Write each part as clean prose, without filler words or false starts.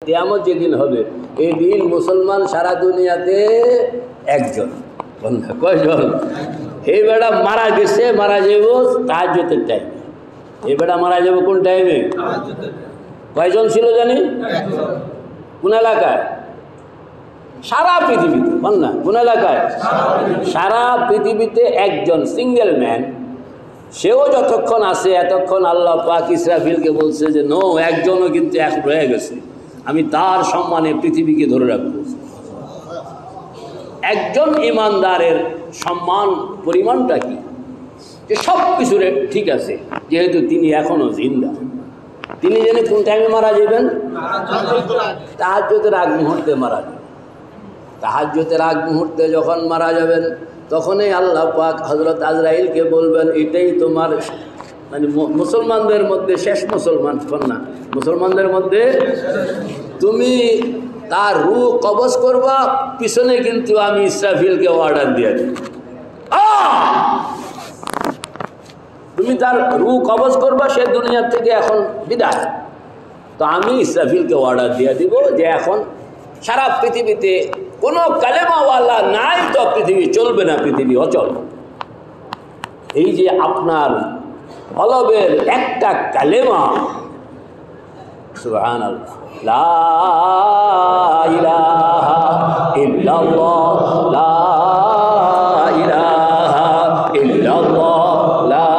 কিয়ামত যেদিন হবে এই দিন মুসলমান সারা দুনিয়াতে একজন, কয়জন? এই বেড়া মারা গেছে, মারা যাব তাহাজ্জুদের টাইমে। এই বেড়া মারা যাব কোন টাইমে? কয়জন ছিল জানি? কোন এলাকায়? সারা পৃথিবীতে। বল না, কোন এলাকায়? সারা পৃথিবীতে একজন সিঙ্গেল ম্যান। সেও যতক্ষণ আছে এতক্ষণ আল্লাহ পাক ইসরাফিলকে বলছে যে নো, একজনও কিন্তু এক রয়ে গেছে, আমি তার সম্মানে পৃথিবীকে ধরে রাখবো। একজন ইমানদারের সম্মান পরিমাণটা কি, যে সব কিছুর ঠিক আছে, যেহেতু তিনি এখনো জিন্দা। তিনি যেন কোন টাইমে মারা যাবেন? তাহাজ্জুদের আগ মুহূর্তে মারা যাবেন। তাহাজ্জুদের আগ মুহূর্তে যখন মারা যাবেন তখনই আল্লাহ পাক হযরত আজরাইলকে বলবেন, এটাই তোমার মানে মুসলমানদের মধ্যে শেষ মুসলমান কন্যা, মুসলমানদের মধ্যে তুমি তার রূহ কবজ করবা, পিছনে কিন্তু আমি ইসরাফিলকে অর্ডার দিয়ে দিই, তুমি তার রূহ কবজ করবা, সে দুনিয়ার থেকে এখন বিদায়। তো আমি ইসরাফিলকে অর্ডার দিয়ে দিব যে এখন সারা পৃথিবীতে কোনো কালেমাওয়ালা নাই, তো পৃথিবী চলবে না, পৃথিবী অচল। এই যে আপনার কলবের একটা কালেমা, সুবহানাল্লাহ, লা ইলাহা ইল্লাল্লাহ, লা ইলাহা ইল্লাল্লাহ, লা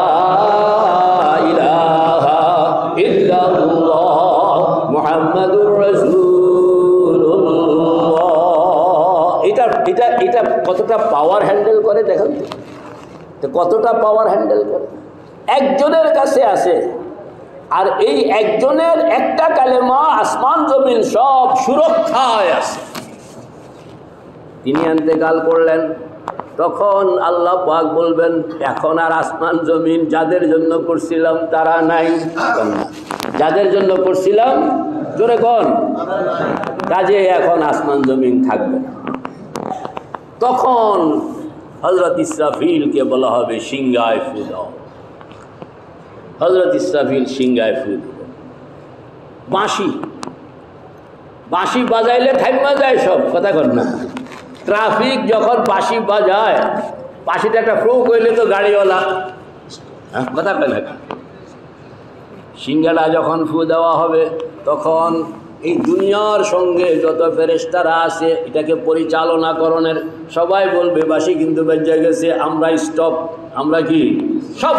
ইলাহা ইল্লাল্লাহ মুহাম্মাদুর রাসূলুল্লাহ। এটা কতটা পাওয়ার হ্যান্ডেল করে দেখেন তো, কতটা পাওয়ার হ্যান্ডেল করে। একজনের কাছে আছে, আর এই একজনের একটা কালেমা আসমান জমিন সব সুরক্ষায় আছে। তিনি ইন্তেকাল করলেন, তখন আল্লাহ পাক বলবেন, এখন আর আসমান জমিন যাদের জন্য করছিলাম তারা নাই। যাদের জন্য করছিলাম, জোরে কোন, কাজে এখন আসমান জমিন থাকবে না। তখন হযরত ইসরাফিলকে বলা হবে সিংহায় ফু দাও। হযরত ইসরাফিল সিংহায় ফু দিল। বাঁশি বাজাইলে থাইমা যায় সব, কথা কর না। ট্রাফিক যখন বাঁশি বাজায়, বাঁশিটা একটা ফ্রু করলে তো গাড়িওয়ালা, কথা কয় না। সিংহাটা যখন ফু দেওয়া হবে তখন এই দুনিয়ার সঙ্গে যত ফেরেশতারা আছে এটাকে পরিচালনাকরণের সবাই বলবে বাঁশি কিন্তু বেজে গেছে, আমরা স্টপ, আমরা কি সব